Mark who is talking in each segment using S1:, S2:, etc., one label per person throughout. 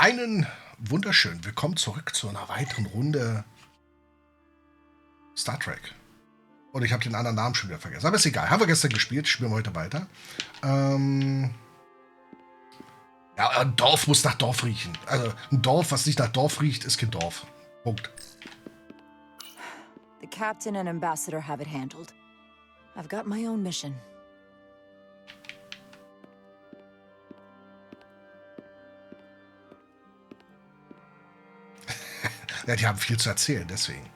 S1: Einen wunderschönen Willkommen zurück zu einer weiteren Runde Star Trek. Und ich habe den anderen Namen schon wieder vergessen. Aber ist egal. Haben wir gestern gespielt, spielen wir heute weiter. Ja, ein Dorf muss nach Dorf riechen. Also ein Dorf, was nicht nach Dorf riecht, ist kein Dorf. Punkt.
S2: The captain and ambassador have it handled. I've got my own mission.
S1: Ja, die haben viel zu erzählen, deswegen.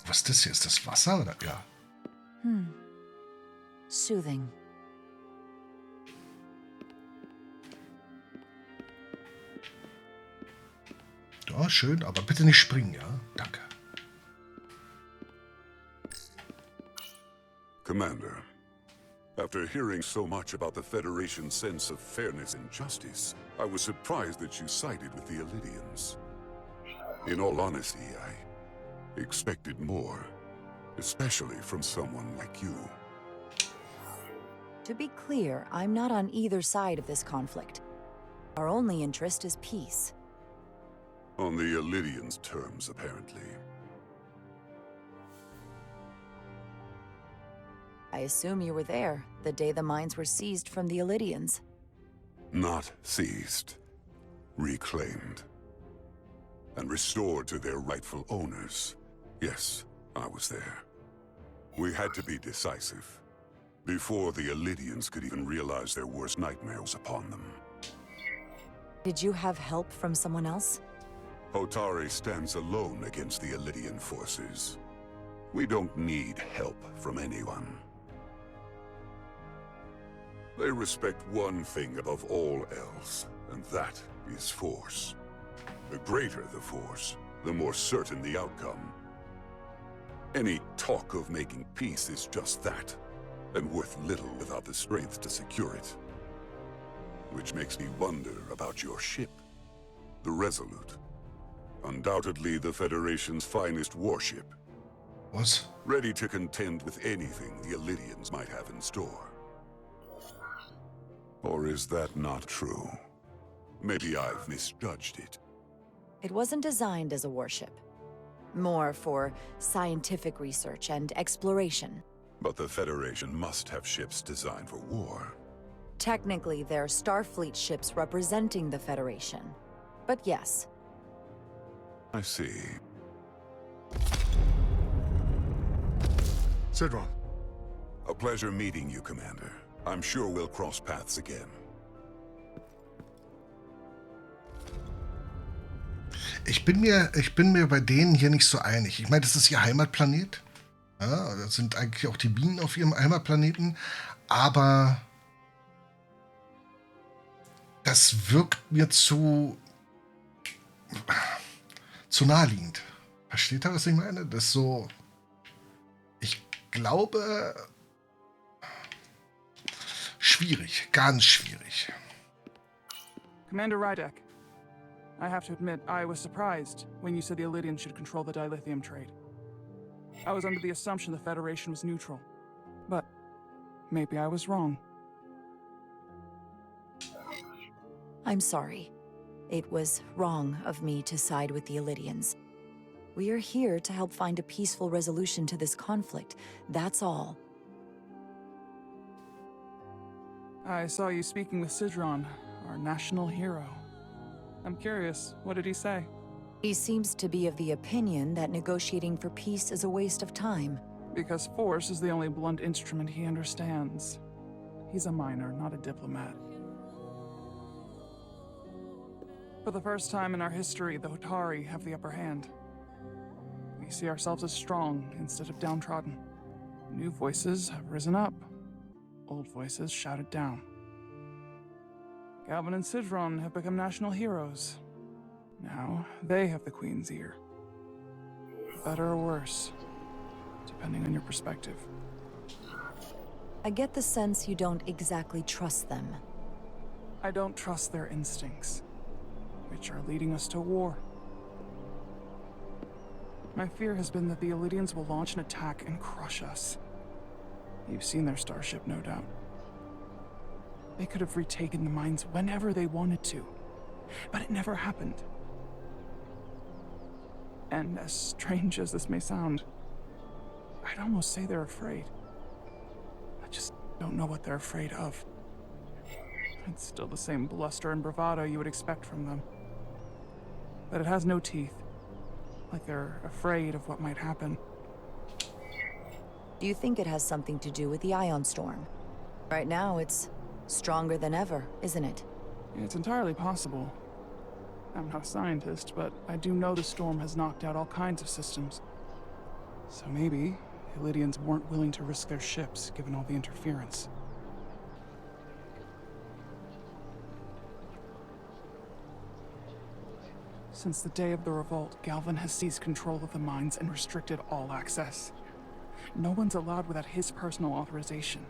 S1: Was ist das hier? Ist das Wasser oder? Ja.
S2: Soothing.
S1: Ja, schön, aber bitte nicht springen, ja? Danke.
S3: Commander, after hearing so much about the Federation's sense of fairness and justice, I was surprised that you sided with the Illidians. In all honesty, I expected more, especially from someone like you.
S2: To be clear, I'm not on either side of this conflict. Our only interest is peace.
S3: On the Illidians' terms, apparently.
S2: I assume you were there, the day the mines were seized from the Illidians.
S3: Not seized, reclaimed, and restored to their rightful owners. Yes, I was there. We had to be decisive, before the Illidians could even realize their worst nightmare was upon them.
S2: Did you have help from someone else?
S3: Otari stands alone against the Illidian forces. We don't need help from anyone. They respect one thing above all else, and that is force. The greater the force, the more certain the outcome. Any talk of making peace is just that, and worth little without the strength to secure it. Which makes me wonder about your ship, the Resolute. Undoubtedly the Federation's finest warship.
S1: Was?
S3: Ready to contend with anything the Illidians might have in store. Or is that not true? Maybe I've misjudged it.
S2: It wasn't designed as a warship. More for scientific research and exploration.
S3: But the Federation must have ships designed for war.
S2: Technically, they're Starfleet ships representing the Federation. But yes.
S3: I see.
S4: Sidron.
S3: A pleasure meeting you, Commander. I'm sure we'll cross paths again.
S1: Ich bin mir bei denen hier nicht so einig. Ich meine, das ist ihr Heimatplanet. Ja, das sind eigentlich auch die Bienen auf ihrem Heimatplaneten. Aber das wirkt mir zu naheliegend. Versteht ihr, was ich meine? Das ist so. Ich glaube. Schwierig, ganz schwierig.
S5: Commander Rydek, I have to admit, I was surprised when you said the Illidians should control the dilithium trade. I was under the assumption the Federation was neutral. But maybe I was wrong.
S2: I'm sorry. It was wrong of me to side with the Illidians. We are here to help find a peaceful resolution to this conflict. That's all.
S5: I saw you speaking with Sidron, our national hero. I'm curious, what did he say?
S2: He seems to be of the opinion that negotiating for peace is a waste of time.
S5: Because force is the only blunt instrument he understands. He's a miner, not a diplomat. For the first time in our history, the Otari have the upper hand. We see ourselves as strong instead of downtrodden. New voices have risen up. Old voices shouted down. Galvin and Sidron have become national heroes. Now they have the Queen's ear. Better or worse, depending on your perspective.
S2: I get the sense you don't exactly trust them.
S5: I don't trust their instincts, which are leading us to war. My fear has been that the Illidians will launch an attack and crush us. You've seen their starship, no doubt. They could have retaken the mines whenever they wanted to. But it never happened. And as strange as this may sound, I'd almost say they're afraid. I just don't know what they're afraid of. It's still the same bluster and bravado you would expect from them. But it has no teeth. Like they're afraid of what might happen.
S2: Do you think it has something to do with the ion storm? Right now, it's stronger than ever, isn't it?
S5: It's entirely possible. I'm not a scientist, but I do know the storm has knocked out all kinds of systems. So maybe the Illydians weren't willing to risk their ships, given all the interference. Since the day of the revolt, Galvin has seized control of the mines and restricted all access. No one's allowed without his personal authorization.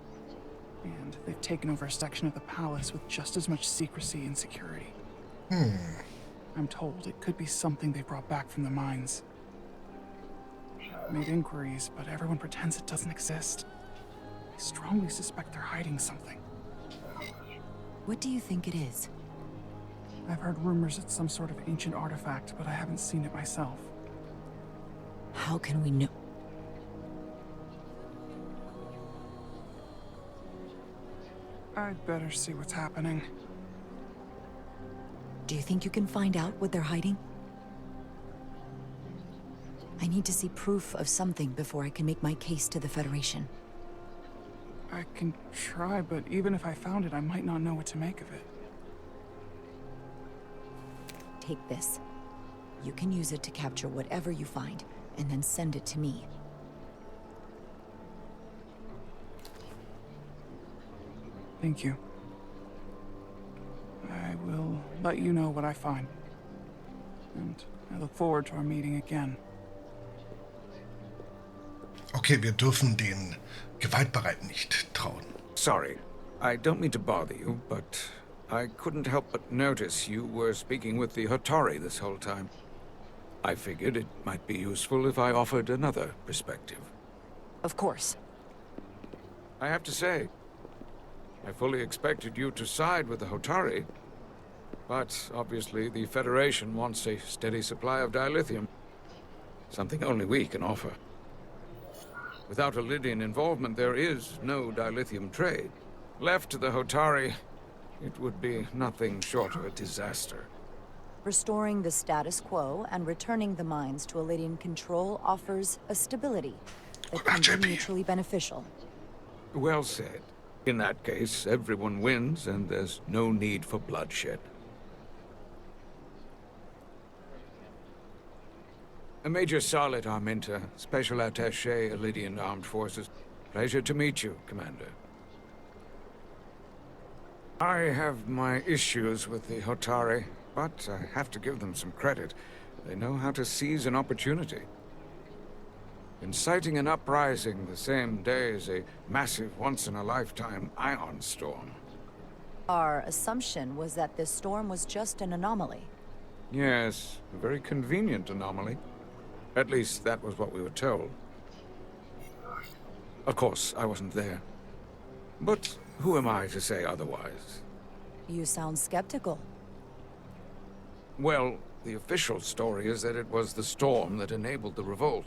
S5: And they've taken over a section of the palace with just as much secrecy and security. I'm told it could be something they brought back from the mines. I've made inquiries, but everyone pretends it doesn't exist. I strongly suspect they're hiding something.
S2: What do you think it is?
S5: I've heard rumors it's some sort of ancient artifact, but I haven't seen it myself.
S2: How can we know?
S5: I'd better see what's happening.
S2: Do you think you can find out what they're hiding? I need to see proof of something before I can make my case to the Federation.
S5: I can try, but even if I found it, I might not know what to make of it.
S2: Take this. You can use it to capture whatever you find, and then send it to me.
S5: Thank you. I will let you know what I find. And I look forward to our meeting again.
S1: Okay, wir dürfen den Gewaltbereiten nicht trauen.
S4: Sorry, I don't mean to bother you, but I couldn't help but notice you were speaking with the Hotari this whole time. I figured it might be useful if I offered another perspective.
S2: Of course.
S4: I have to say, I fully expected you to side with the Hotari, but obviously the Federation wants a steady supply of dilithium. Something only we can offer. Without Illydian involvement, there is no dilithium trade. Left to the Hotari, it would be nothing short of a disaster.
S2: Restoring the status quo and returning the mines to Illydian control offers a stability that can be mutually beneficial.
S4: Well said. In that case, everyone wins and there's no need for bloodshed. Major Salit Arminta, Special Attaché, Illydian Armed Forces. Pleasure to meet you, Commander. I have my issues with the Hotari, but I have to give them some credit. They know how to seize an opportunity. Inciting an uprising the same day as a massive, once-in-a-lifetime ion storm.
S2: Our assumption was that this storm was just an anomaly.
S4: Yes, a very convenient anomaly. At least that was what we were told. Of course, I wasn't there. But who am I to say otherwise?
S2: You sound skeptical.
S4: Well, the official story is that it was the storm that enabled the revolt.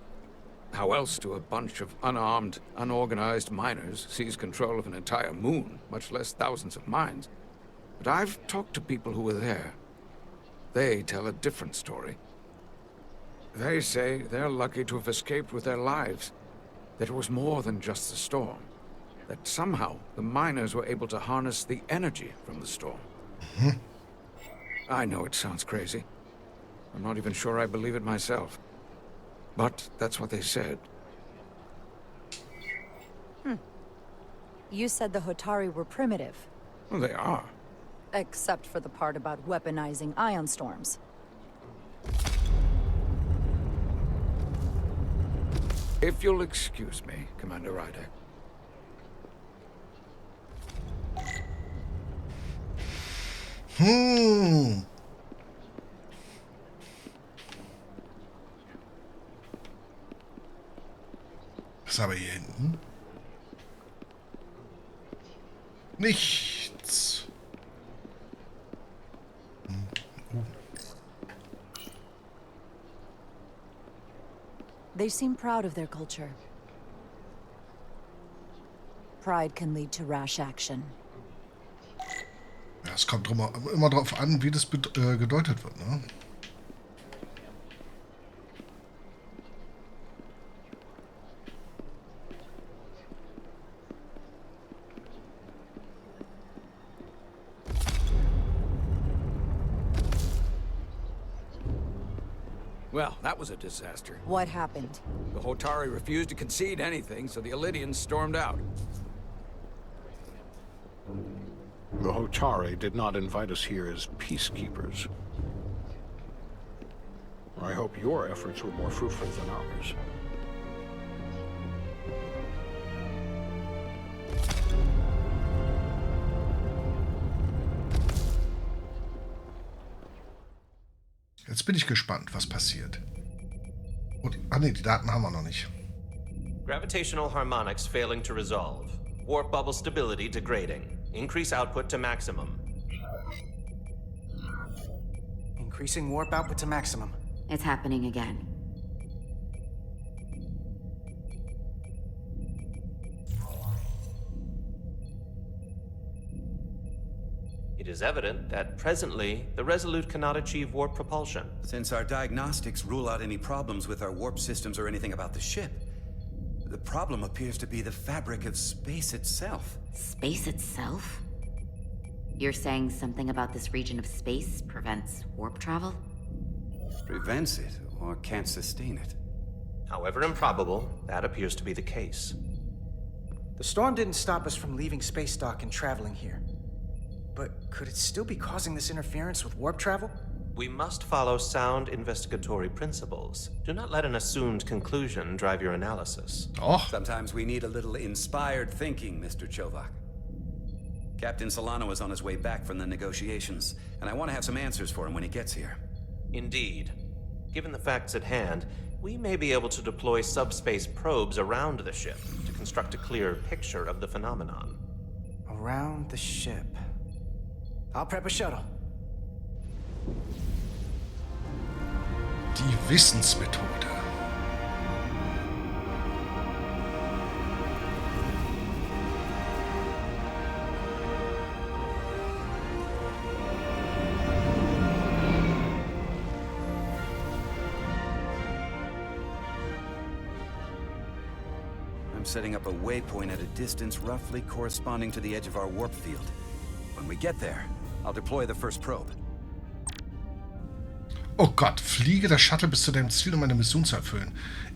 S4: How else do a bunch of unarmed, unorganized miners seize control of an entire moon, much less thousands of mines? But I've talked to people who were there. They tell a different story. They say they're lucky to have escaped with their lives. That it was more than just the storm. That somehow the miners were able to harness the energy from the storm. I know it sounds crazy. I'm not even sure I believe it myself. But that's what they said.
S2: You said the Hotari were primitive.
S4: Well, they are.
S2: Except for the part about weaponizing ion storms.
S4: If you'll excuse me, Commander Ryder.
S1: Was haben wir hier hinten? Nichts.
S2: They seem proud of their culture. Pride can lead to rash action.
S1: Ja, es kommt immer darauf an, wie das gedeutet wird, ne?
S4: Well, that was a disaster.
S2: What happened?
S4: The Hotari refused to concede anything, so the Illidians stormed out.
S6: The Hotari did not invite us here as peacekeepers. I hope your efforts were more fruitful than ours.
S1: Jetzt bin ich gespannt, was passiert. Und, nee, die Daten haben wir noch nicht.
S7: Gravitational harmonics failing to resolve. Warp bubble stability degrading. Increase output to maximum.
S8: Increasing warp output to maximum.
S9: It's happening again.
S7: It is evident that presently the Resolute cannot achieve warp propulsion.
S10: Since our diagnostics rule out any problems with our warp systems or anything about the ship, the problem appears to be the fabric of space itself.
S9: Space itself? You're saying something about this region of space prevents warp travel?
S10: Prevents it, or can't sustain it.
S7: However improbable, that appears to be the case.
S8: The storm didn't stop us from leaving space dock and traveling here. But could it still be causing this interference with warp travel?
S7: We must follow sound investigatory principles. Do not let an assumed conclusion drive your analysis.
S1: Oh,
S10: Sometimes we need a little inspired thinking, Mr. Chovak. Captain Solano is on his way back from the negotiations, and I want to have some answers for him when he gets here.
S7: Indeed. Given the facts at hand, we may be able to deploy subspace probes around the ship to construct a clear picture of the phenomenon.
S8: Around the ship. I'll prep a shuttle.
S1: die Wissensmethode.
S10: I'm setting up a waypoint at a distance roughly corresponding to the edge of our warp field. When we get there, I'll deploy the first probe.
S1: Oh Gott, fliege das Shuttle bis zu deinem Ziel, um eine Mission zu erfüllen.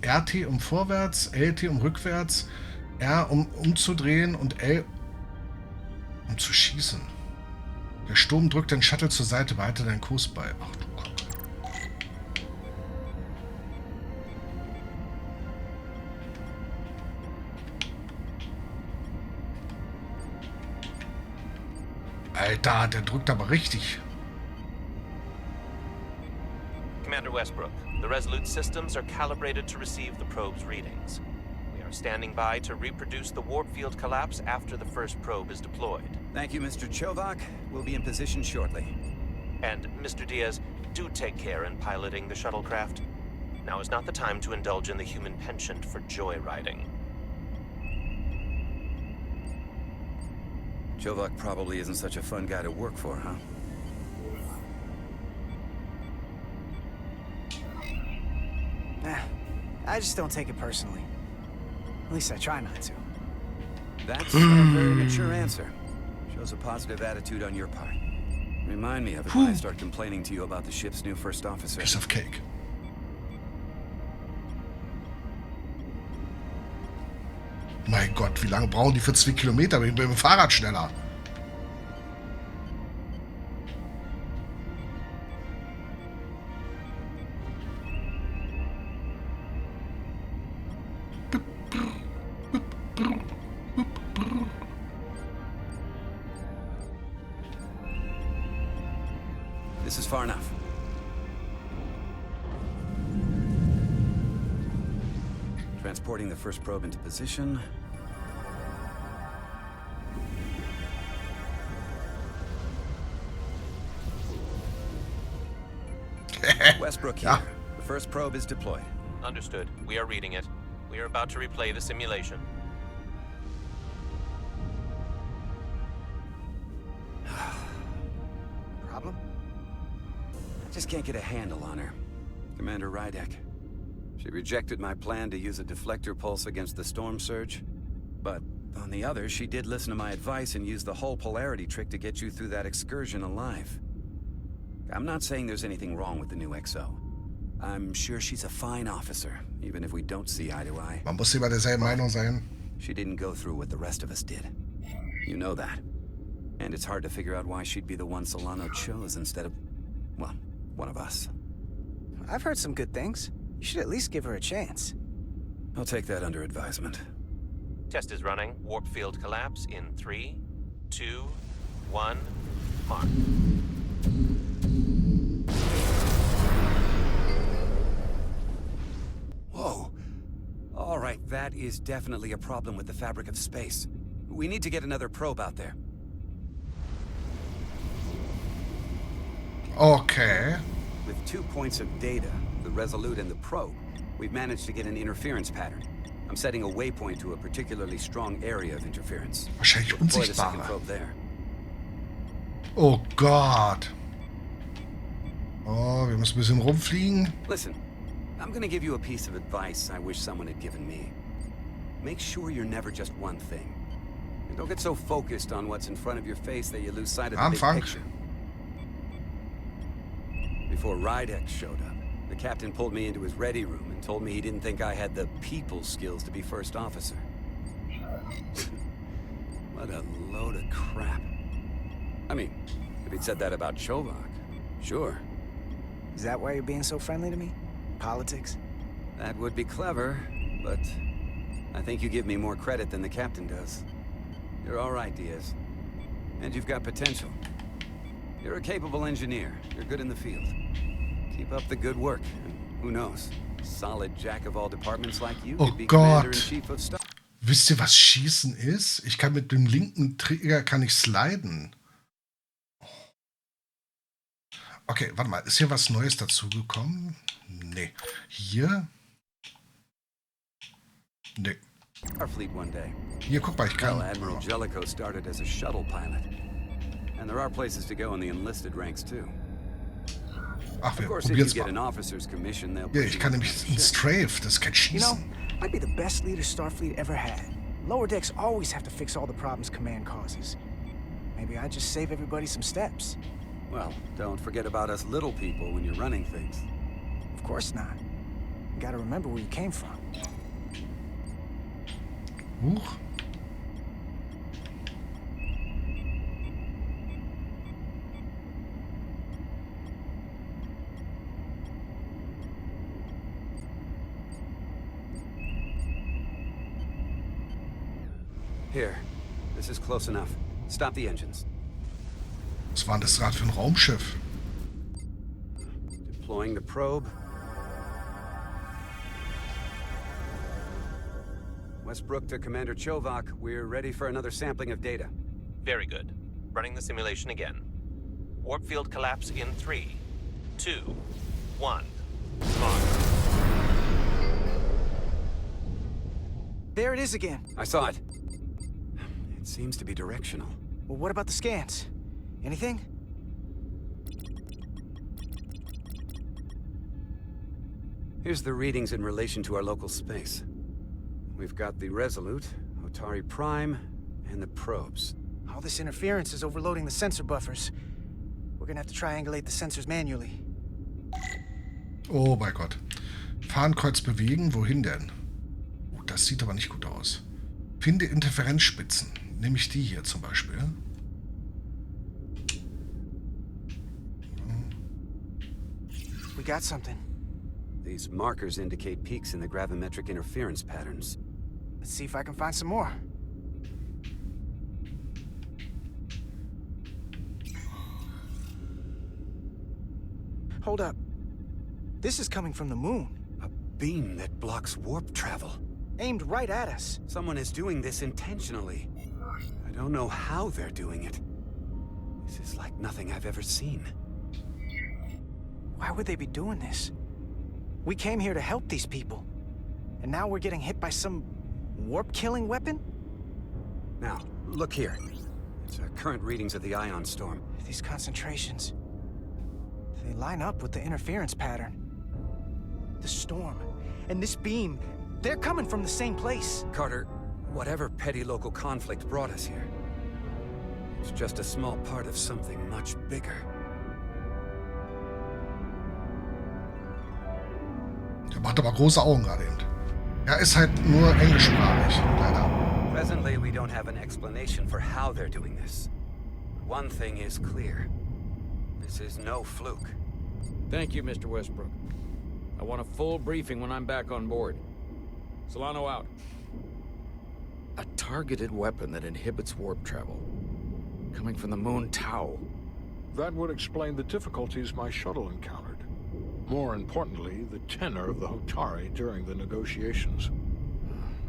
S1: RT um vorwärts, LT um rückwärts, R um umzudrehen und L um zu schießen. Der Sturm drückt den Shuttle zur Seite, behalte deinen Kurs bei. Ach du Gott. Alter, der drückt aber richtig.
S7: Commander Westbrook, the Resolute systems are calibrated to receive the probe's readings. We are standing by to reproduce the warp field collapse after the first probe is deployed.
S10: Thank you, Mr. Chovak. We'll be in position shortly.
S7: And, Mr. Diaz, do take care in piloting the shuttlecraft. Now is not the time to indulge in the human penchant for joyriding.
S10: Chovak probably isn't such a fun guy to work for, huh?
S8: I just don't take it personally. At least I try not to.
S10: That's a very mature answer. Shows a positive attitude on your part. Remind me of it when I start complaining to you about the ship's new first officer.
S1: Piece of cake. Mein Gott, wie lange brauchen die für 2 Kilometer? Ich bin mit dem Fahrrad schneller.
S10: This is far enough. Transporting the first probe into position. Westbrook here.
S1: Ja.
S10: The first probe is deployed.
S7: Understood. We are reading it. We are about to replay the simulation.
S8: Problem?
S10: I just can't get a handle on her. Commander Rydek. She rejected my plan to use a deflector pulse against the storm surge. But on the other, she did listen to my advice and use the whole polarity trick to get you through that excursion alive. I'm not saying there's anything wrong with the new XO. I'm sure she's a fine officer, even if we don't see eye to eye.
S1: Man muss immer derselben Meinung sein.
S10: She didn't go through what the rest of us did. You know that. And it's hard to figure out why she'd be the one Solano chose instead of, well, one of us.
S8: I've heard some good things. You should at least give her a chance.
S10: I'll take that under advisement.
S7: Test is running. Warp field collapse in 3, 2, 1, mark.
S10: Whoa. All right, that is definitely a problem with the fabric of space. We need to get another probe out there.
S1: Okay.
S10: With 2 points of data, the Resolute and the probe, we've managed to get an interference pattern. I'm setting a waypoint to a particularly strong area of interference.
S1: Wahrscheinlich
S10: Deploy the second
S1: unsichtbarer.
S10: probe there.
S1: Oh Gott. Oh, wir müssen ein bisschen rumfliegen.
S10: Listen, I'm gonna give you a piece of advice I wish someone had given me. Make sure you're never just one thing. And don't get so focused on what's in front of your face that you lose sight of the big
S1: Anfang.
S10: picture. Before Rydek showed up, the captain pulled me into his ready room and told me he didn't think I had the people skills to be first officer. What a load of crap. I mean, if he'd said that about Chovak, sure.
S8: Is that why you're being so friendly to me? Politics?
S10: That would be clever, but I think you give me more credit than the captain does. You're all right, Diaz. And you've got potential. You're a capable engineer. You're good in the field. Keep up the good work, and who knows? A solid jack of all departments like you
S1: Oh
S10: could be
S1: Gott.
S10: Commander-in-Chief of Star.
S1: Wisst ihr, was Schießen ist? Ich kann mit dem linken Trigger kann ich sliden. Okay, warte mal. Ist hier was Neues dazugekommen? Nee. Hier? Nee.
S10: Starfleet one day.
S1: Hier, guck mal, ich kann.
S10: Well, Admiral Jellicoe started as a shuttle pilot. And there are places to go in the enlisted ranks, too.
S1: Ach,
S10: Of
S1: wir
S10: course, if you
S1: probieren's
S10: get
S1: mal.
S10: an officer's commission, they'll
S1: Ja,
S10: put
S1: ich
S10: you
S1: kann
S10: on
S1: nämlich
S10: another
S1: ein
S10: ship.
S1: Strafe, das ist kein
S8: You know,
S1: Schießen.
S8: I'd be the best leader Starfleet ever had. Lower decks always have to fix all the problems command causes. Maybe I'd just save everybody some steps.
S10: Well, don't forget about us little people when you're running things.
S8: Of course not. You gotta remember where you came from.
S1: Huch.
S10: Here, this is close enough. Stop the engines.
S1: Was war denn das gerade für ein Raumschiff?
S10: Deploying the probe. Westbrook to Commander Chovak. We're ready for another sampling of data.
S7: Very good. Running the simulation again. Warp field collapse in 3, 2, 1, mark.
S8: There it is again.
S10: I saw it. It seems to be directional.
S8: Well, what about the scans? Anything?
S10: Here's the readings in relation to our local space. We've got the Resolute, Otari Prime, and the probes.
S8: All this interference is overloading the sensor buffers. We're gonna have to triangulate the sensors manually.
S1: Oh mein Gott. Fahnenkreuz bewegen, wohin denn? Oh, das sieht aber nicht gut aus. Finde Interferenzspitzen. Nehme ich die hier zum Beispiel.
S8: We got something.
S10: These markers indicate peaks in the gravimetric interference patterns.
S8: Let's see if I can find some more. Hold up. This is coming from the moon.
S10: A beam that blocks warp travel.
S8: Aimed right at us.
S10: Someone is doing this intentionally. I don't know how they're doing it. This is like nothing I've ever seen.
S8: Why would they be doing this? We came here to help these people. And now we're getting hit by some warp-killing weapon?
S10: Now, look here. It's current readings of the ion storm.
S8: These concentrations, they line up with the interference pattern. The storm and this beam, they're coming from the same place.
S10: Carter, whatever petty local conflict brought us here, it's just a small part of something much bigger.
S1: Der macht aber große Augen gerade eben. Er ist halt nur englischsprachig, leider.
S10: Presently, we don't have an explanation for how they're doing this. One thing is clear. This is no fluke.
S4: Thank you, Mr. Westbrook. I want a full briefing when I'm back on board. Solano out. A targeted weapon that inhibits warp travel. Coming from the moon Tau.
S6: That would explain the difficulties my shuttle encountered. More importantly, the tenor of the Hotari during the negotiations.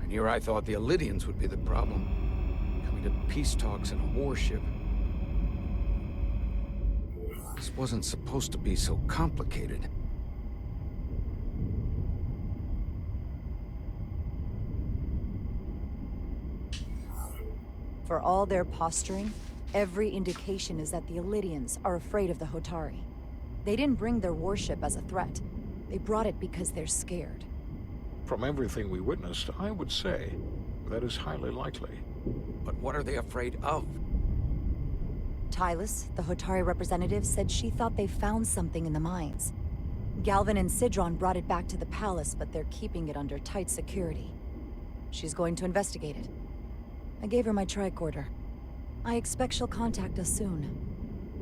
S4: And here I thought the Illidians would be the problem. Coming to peace talks in a warship. This wasn't supposed to be so complicated.
S2: For all their posturing, every indication is that the Illidians are afraid of the Hotari. They didn't bring their warship as a threat. They brought it because they're scared.
S6: From everything we witnessed, I would say that is highly likely.
S4: But what are they afraid of?
S2: Tylus, the Hotari representative, said she thought they found something in the mines. Galvin and Sidron brought it back to the palace, but they're keeping it under tight security. She's going to investigate it. I gave her my tricorder. I expect she'll contact us soon.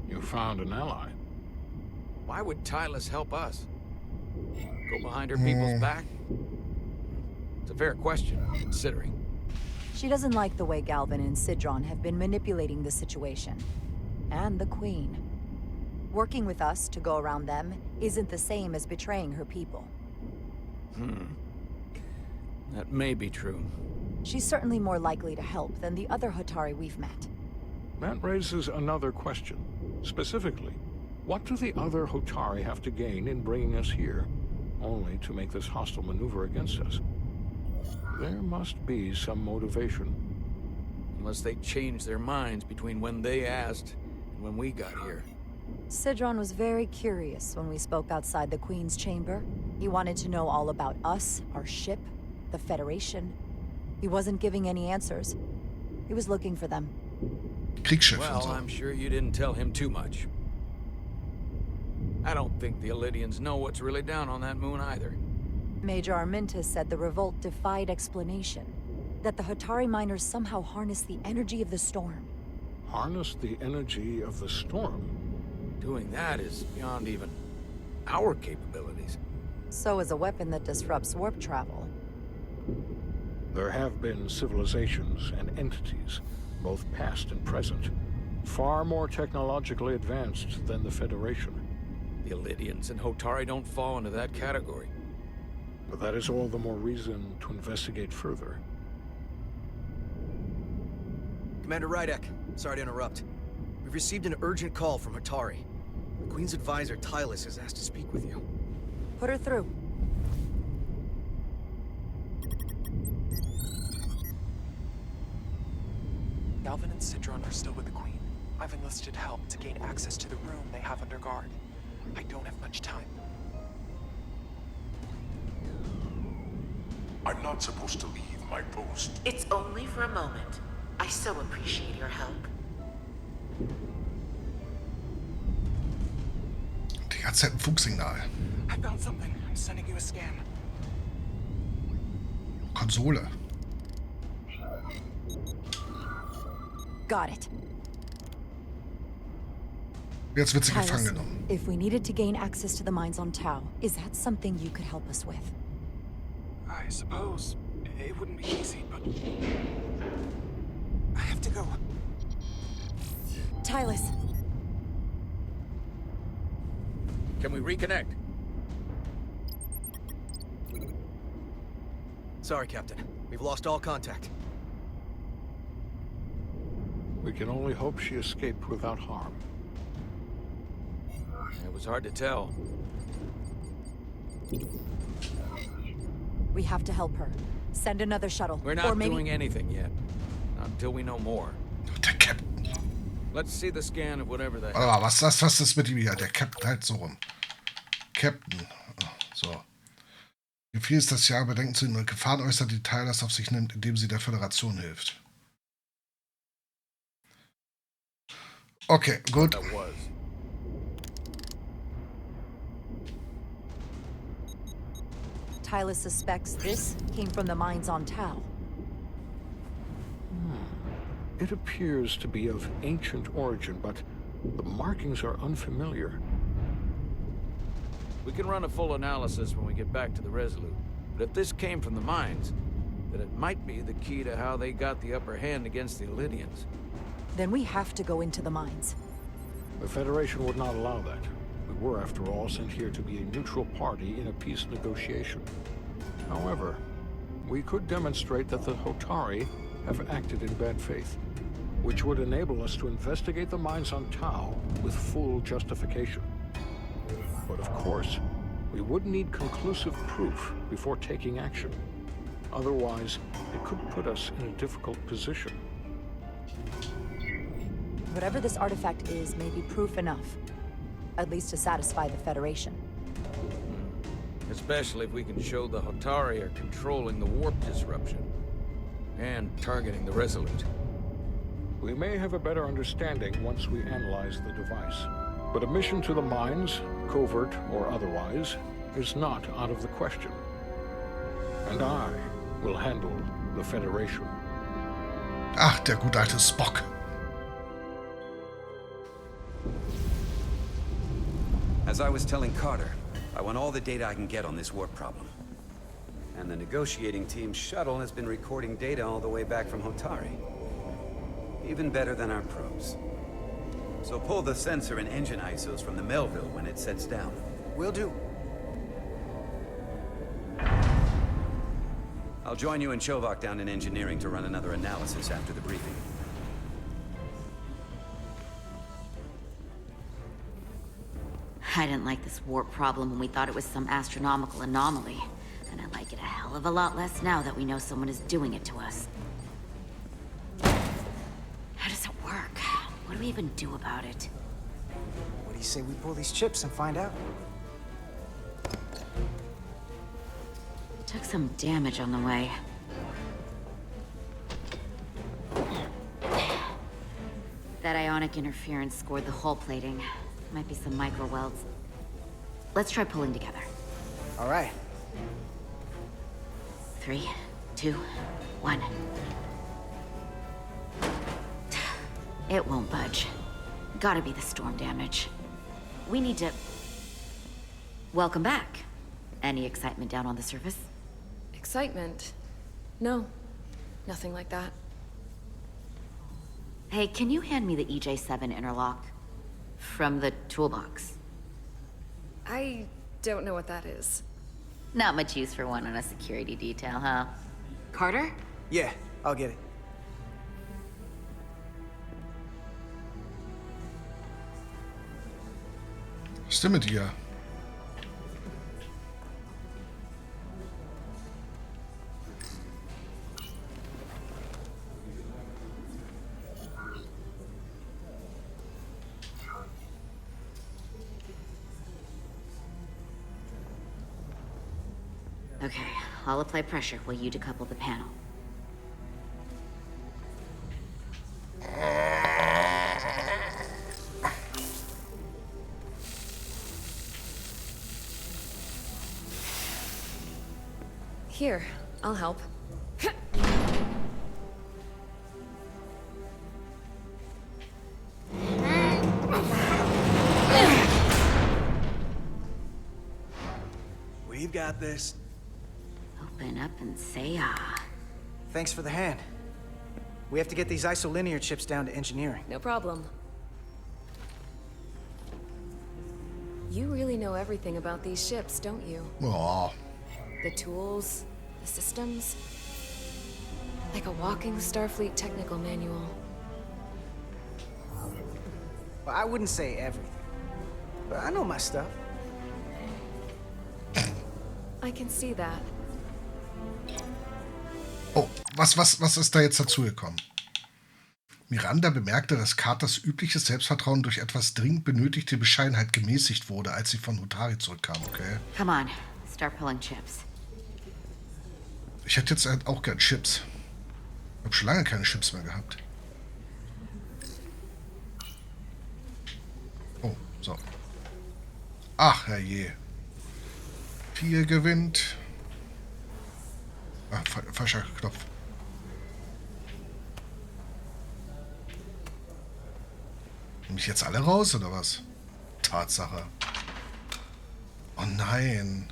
S6: You found an ally.
S4: Why would Tylus help us? Go behind her people's back? It's a fair question, considering.
S2: She doesn't like the way Galvin and Sidron have been manipulating the situation. And the Queen. Working with us to go around them isn't the same as betraying her people.
S4: That may be true.
S2: She's certainly more likely to help than the other Hotari we've met.
S6: That raises another question. Specifically, what do the other Hotari have to gain in bringing us here, only to make this hostile maneuver against us? There must be some motivation.
S4: Unless they changed their minds between when they asked and when we got here.
S2: Sidron was very curious when we spoke outside the Queen's chamber. He wanted to know all about us, our ship, the Federation. He wasn't giving any answers. He was looking for them.
S1: Kriegsschiff und
S4: Well,
S1: so.
S4: I'm sure you didn't tell him too much. I don't think the Illidians know what's really down on that moon either.
S2: Major Armintas said the revolt defied explanation. That the Hotari miners somehow harnessed the energy of the storm.
S6: Harness the energy of the storm?
S4: Doing that is beyond even our capabilities.
S2: So is a weapon that disrupts warp travel.
S6: There have been civilizations and entities, both past and present, far more technologically advanced than the Federation.
S4: The Illidians and Hotari don't fall into that category.
S6: But that is all the more reason to investigate further.
S11: Commander Rydek, sorry to interrupt. We've received an urgent call from Hotari. The Queen's advisor, Tylus, has asked to speak with you.
S2: Put her through.
S5: Galvin and Sidron are still with the Queen. I've enlisted help to gain access to the room they have under guard. I don't have much time.
S3: I'm not supposed to leave my post.
S12: It's only for a moment. I so appreciate your help.
S1: Die ganze Zeit ein Funksignal.
S5: I found something. I'm sending you a scan.
S1: Konsole.
S2: Got it.
S1: Jetzt wird sie
S2: Tylus,
S1: gefangen genommen.
S2: if we needed to gain access to the mines on Tau, is that something you could help us with?
S5: I suppose it wouldn't be easy, but I have to go.
S2: Tylus.
S4: Can we reconnect?
S11: Sorry, Captain. We've lost all contact.
S6: We can only hope she escaped without harm.
S4: It was hard to tell.
S2: We have to help her. Send another shuttle.
S4: We're not doing anything yet. Not until we know more.
S1: Der Captain.
S4: Let's see the scan of whatever that.
S1: Warte mal, was ist mit ihm hier? Der Captain, halt so rum. Captain. So. Gefiel es, das Jahr Bedenken zu den Gefahren äußert, die Tylers auf sich nimmt, indem sie der Föderation hilft. Okay, gut.
S2: Tyler suspects this came from the mines on Tau.
S6: It appears to be of ancient origin, but the markings are unfamiliar.
S4: We can run a full analysis when we get back to the Resolute. But if this came from the mines, then it might be the key to how they got the upper hand against the Illydians.
S2: Then we have to go into the mines.
S6: The Federation would not allow that. We were, after all, sent here to be a neutral party in a peace negotiation. However, we could demonstrate that the Hotari have acted in bad faith, which would enable us to investigate the mines on Tau with full justification. But of course, we would need conclusive proof before taking action. Otherwise, it could put us in a difficult position.
S2: Whatever this artifact is may be proof enough. At least to satisfy the Federation.
S4: Especially if we can show the Hotari are controlling the warp disruption. And targeting the Resolute.
S6: We may have a better understanding once we analyze the device. But a mission to the mines, covert or otherwise, is not out of the question. And I will handle the Federation.
S1: Ach, der gute alte Spock.
S10: As I was telling Carter, I want all the data I can get on this warp problem. And the negotiating team's shuttle has been recording data all the way back from Hotari. Even better than our probes. So pull the sensor and engine ISOs from the Melville when it sets down.
S8: Will do.
S10: I'll join you and Shovak down in engineering to run another analysis after the briefing.
S9: I didn't like this warp problem when we thought it was some astronomical anomaly. And I like it a hell of a lot less now that we know someone is doing it to us. How does it work? What do we even do about it?
S8: What do you say we pull these chips and find out?
S9: Took some damage on the way. That ionic interference scored the hull plating. Might be some micro welds. Let's try pulling together.
S8: All right.
S9: 3, 2, 1. It won't budge. Gotta be the storm damage. We need to... Welcome back. Any excitement down on the surface?
S13: Excitement? No. Nothing like that.
S9: Hey, can you hand me the EJ7 interlock? From the toolbox.
S13: I don't know what that is.
S9: Not much use for one on a security detail, huh? Carter?
S8: Yeah, I'll get it.
S1: Was ist denn mit ihr?
S9: Okay, I'll apply pressure while you decouple the panel.
S13: Here, I'll help.
S8: We've got this.
S9: Open up and say ah.
S8: Thanks for the hand. We have to get these isolinear chips down to engineering.
S13: No problem. You really know everything about these ships, don't you?
S1: Oh.
S13: The tools, the systems. Like a walking Starfleet technical manual.
S8: Well, I wouldn't say everything, but I know my stuff.
S13: I can see that.
S1: Oh, was ist da jetzt dazugekommen? Miranda bemerkte, dass Carters übliches Selbstvertrauen durch etwas dringend benötigte Bescheidenheit gemäßigt wurde, als sie von Hotari zurückkam, okay?
S9: Come on, start pulling chips.
S1: Ich hätte jetzt halt auch gern Chips. Ich habe schon lange keine Chips mehr gehabt. Oh, so. Ach, herrje. 4 gewinnt. Ah, falscher Knopf. Nehme ich jetzt alle raus, oder was? Tatsache. Oh nein.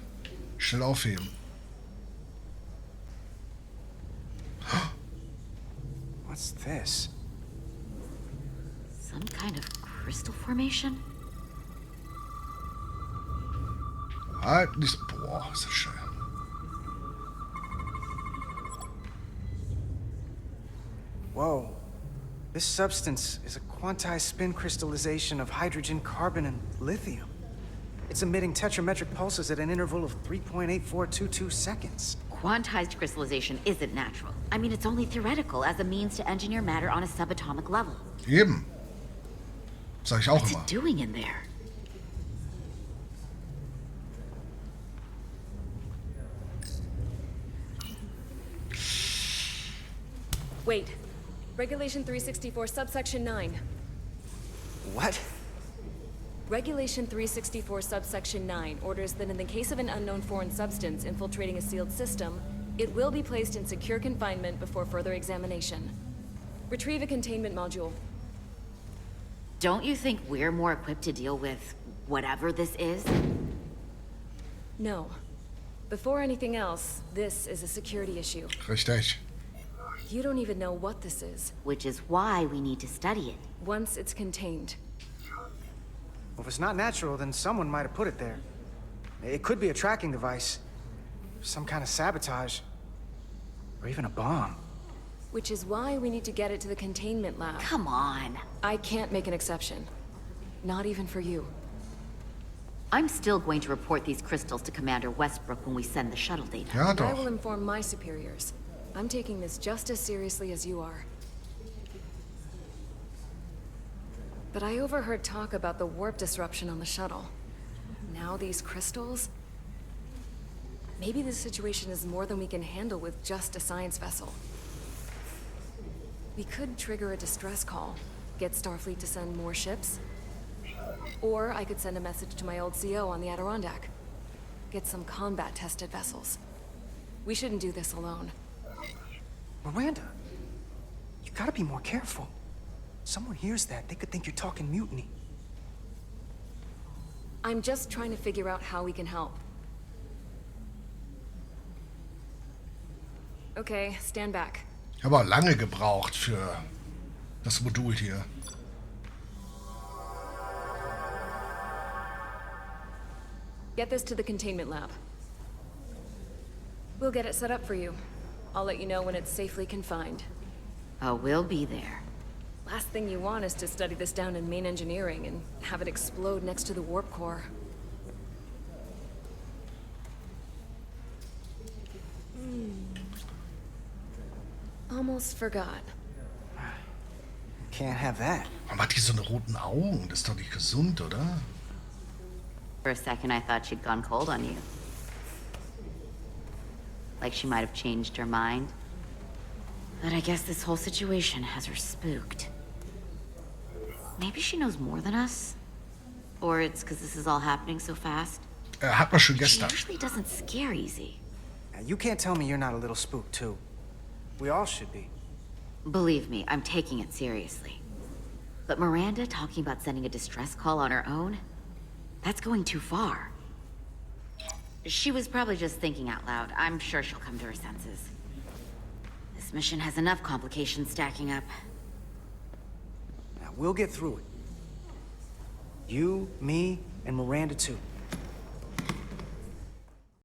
S1: Schnell aufheben.
S8: What's this?
S9: Some kind of crystal formation?
S1: Halt nicht. Boah, ist das schön.
S8: Whoa. This substance is a quantized spin crystallization of hydrogen, carbon, and lithium. It's emitting tetrametric pulses at an interval of 3.8422 seconds.
S9: Quantized crystallization isn't natural. I mean, it's only theoretical as a means to engineer matter on a subatomic level.
S1: Eben. Sag ich auch
S9: What's
S1: immer.
S9: it doing in there?
S13: Wait. Regulation 364, subsection 9.
S8: What?
S13: Regulation 364, subsection 9 orders that in the case of an unknown foreign substance infiltrating a sealed system, it will be placed in secure confinement before further examination. Retrieve a containment module.
S9: Don't you think we're more equipped to deal with whatever this is?
S13: No. Before anything else, this is a security issue.
S1: Richtig.
S13: You don't even know what this is.
S9: Which is why we need to study it.
S13: Once it's contained.
S8: Well, if it's not natural, then someone might have put it there. It could be a tracking device. Some kind of sabotage. Or even a bomb.
S13: Which is why we need to get it to the containment lab.
S9: Come on.
S13: I can't make an exception. Not even for you.
S9: I'm still going to report these crystals to Commander Westbrook when we send the shuttle data.
S1: Ja,
S13: And I
S1: doch.
S13: will inform my superiors. I'm taking this just as seriously as you are. But I overheard talk about the warp disruption on the shuttle. Now these crystals? Maybe this situation is more than we can handle with just a science vessel. We could trigger a distress call, get Starfleet to send more ships. Or I could send a message to my old CO on the Adirondack. Get some combat-tested vessels. We shouldn't do this alone.
S8: Miranda, you gotta be more careful. Someone hears that, they could think you're talking mutiny.
S13: I'm just trying to figure out how we can help. Okay, stand back.
S1: Ich habe auch lange gebraucht für das Modul hier.
S13: Get this to the containment lab. We'll get it set up for you. I'll let you know when it's safely confined.
S9: Oh, we'll be there.
S13: Last thing you want is to study this down in main engineering and have it explode next to the warp core. Almost forgot.
S8: Can't have that.
S1: Warum hat die so eine roten Augen? Das ist doch nicht gesund, oder?
S9: For a second, I thought she'd gone cold on you. Like she might have changed her mind. But I guess this whole situation has her spooked. Maybe she knows more than us? Or it's because this is all happening so fast?
S1: Hat man schon
S9: She
S1: gestern.
S9: usually doesn't scare easy.
S8: Now, you can't tell me you're not a little spooked, too. We all should be.
S9: Believe me, I'm taking it seriously. But Miranda talking about sending a distress call on her own? That's going too far. She was probably just thinking out loud. I'm sure she'll come to her senses. This mission has enough complications stacking up.
S8: Now, we'll get through it. You, me, and Miranda, too.